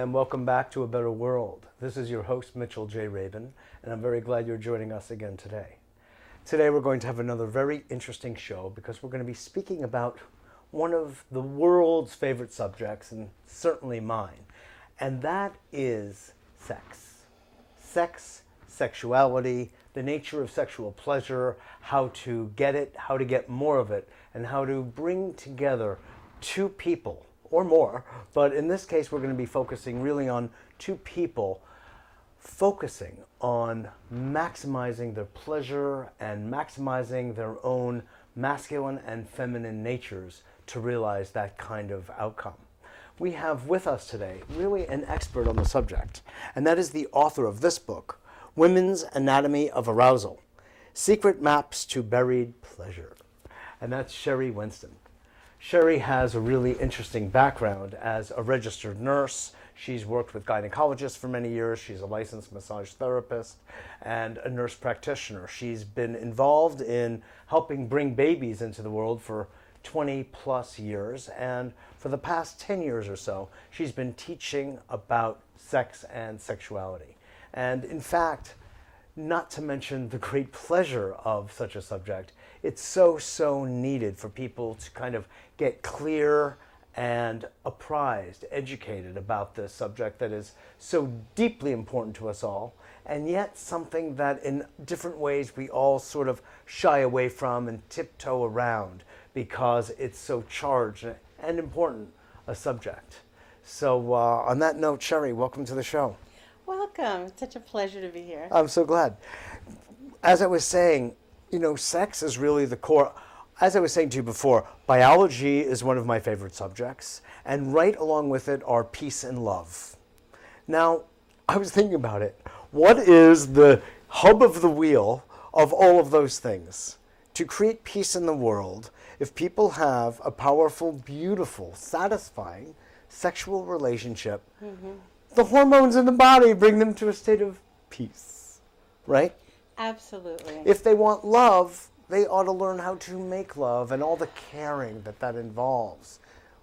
and welcome back to A Better World. This is your host, Mitchell J. Rabin, and I'm very glad you're joining us again today. Today we're going to have another very interesting show because we're going to be speaking about one of the world's favorite subjects, and certainly mine, and that is sex. Sex, sexuality, the nature of sexual pleasure, how to get it, how to get more of it, and how to bring together two people, or more, but in this case we're going to be focusing really on two people focusing on maximizing their pleasure and maximizing their own masculine and feminine natures to realize that kind of outcome. We have with us today really an expert on the subject, and that is the author of this book, Women's Anatomy of Arousal, Secret Maps to Buried Pleasure, and that's Sheri Winston. Sheri has a really interesting background as a registered nurse. She's worked with gynecologists for many years. She's a licensed massage therapist and a nurse practitioner. She's been involved in helping bring babies into the world for 20 plus years, and for the past 10 years or so, she's been teaching about sex and sexuality. And in fact, not to mention the great pleasure of such a subject, it's so needed for people to kind of get clear and apprised, educated about this subject that is so deeply important to us all, and yet something that in different ways we all sort of shy away from and tiptoe around because it's so charged and important a subject. So on that note, Sheri, welcome to the show. Welcome. It's such a pleasure to be here. I'm so glad. As I was saying, sex is really the core. As I was saying to you before, biology is one of my favorite subjects, and right along with it are peace and love. Now, I was thinking about it. What is the hub of the wheel of all of those things? To create peace in the world, if people have a powerful, beautiful, satisfying sexual relationship, the hormones in the body bring them to a state of peace, right? Absolutely. If they want love, they ought to learn how to make love and all the caring that involves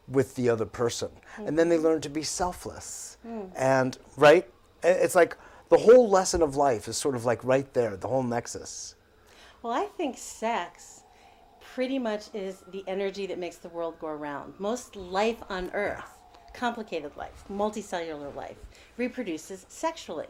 with the other person. And then they learn to be selfless. And, right? It's like the whole lesson of life is sort of like right there, the whole nexus. Well, I think sex pretty much is the energy that makes the world go around. Most life on Earth, complicated life, multicellular life, reproduces sexually.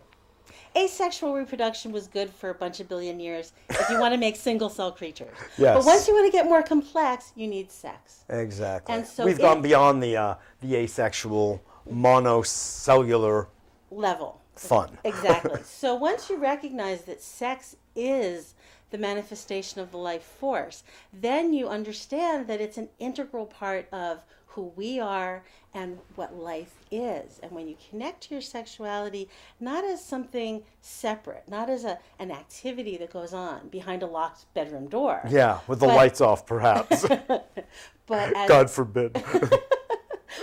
Asexual reproduction was good for a bunch of billion years if you want to make single-cell creatures. Yes. But once you want to get more complex, you need sex. Exactly. And so we've gone beyond the asexual, monocellular level. Fun. Exactly. So once you recognize that sex is the manifestation of the life force, then you understand that it's an integral part of who we are and what life is. And when you connect to your sexuality, not as something separate, not as an activity that goes on behind a locked bedroom door. Yeah, with the lights off, perhaps. But as, God forbid.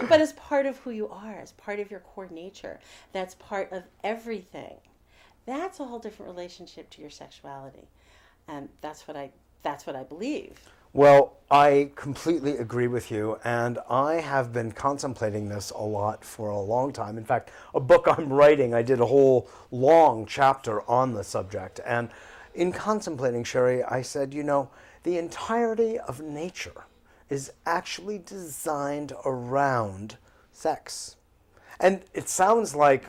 But as part of who you are, as part of your core nature, that's part of everything. That's a whole different relationship to your sexuality. And that's what I believe. Well, I completely agree with you, and I have been contemplating this a lot for a long time. In fact, a book I'm writing, I did a whole long chapter on the subject. And in contemplating, Sheri, I said, the entirety of nature is actually designed around sex. And it sounds like,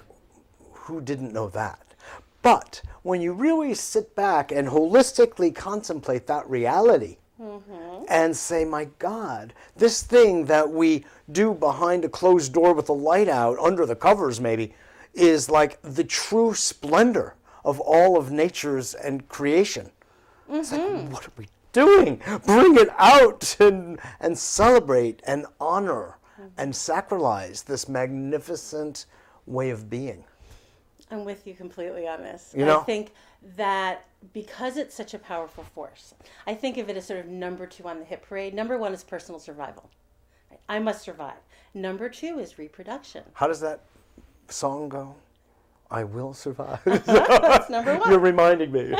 who didn't know that? But when you really sit back and holistically contemplate that reality, and say, my God, this thing that we do behind a closed door with the light out, under the covers maybe, is like the true splendor of all of nature's and creation. It's like, what are we doing? Bring it out and celebrate and honor and sacralize this magnificent way of being. I'm with you completely on this. I think that because it's such a powerful force, I think of it as sort of number 2 on the hit parade. Number 1 is personal survival. I must survive. Number 2 is reproduction. How does that song go? I will survive. That's number 1. You're reminding me.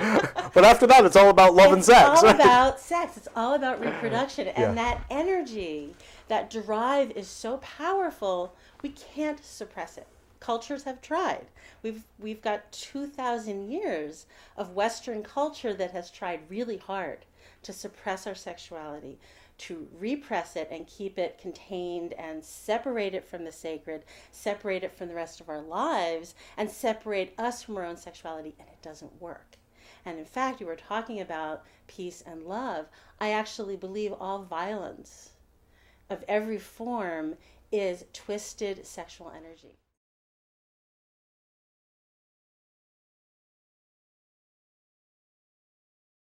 But after that, it's all about love and sex. It's all about sex. It's all about reproduction. And that energy, that drive is so powerful, we can't suppress it. cultures have tried. We've got 2,000 years of Western culture that has tried really hard to suppress our sexuality, to repress it and keep it contained and separate it from the sacred, separate it from the rest of our lives, and separate us from our own sexuality, and it doesn't work. And in fact, you were talking about peace and love. I actually believe all violence of every form is twisted sexual energy.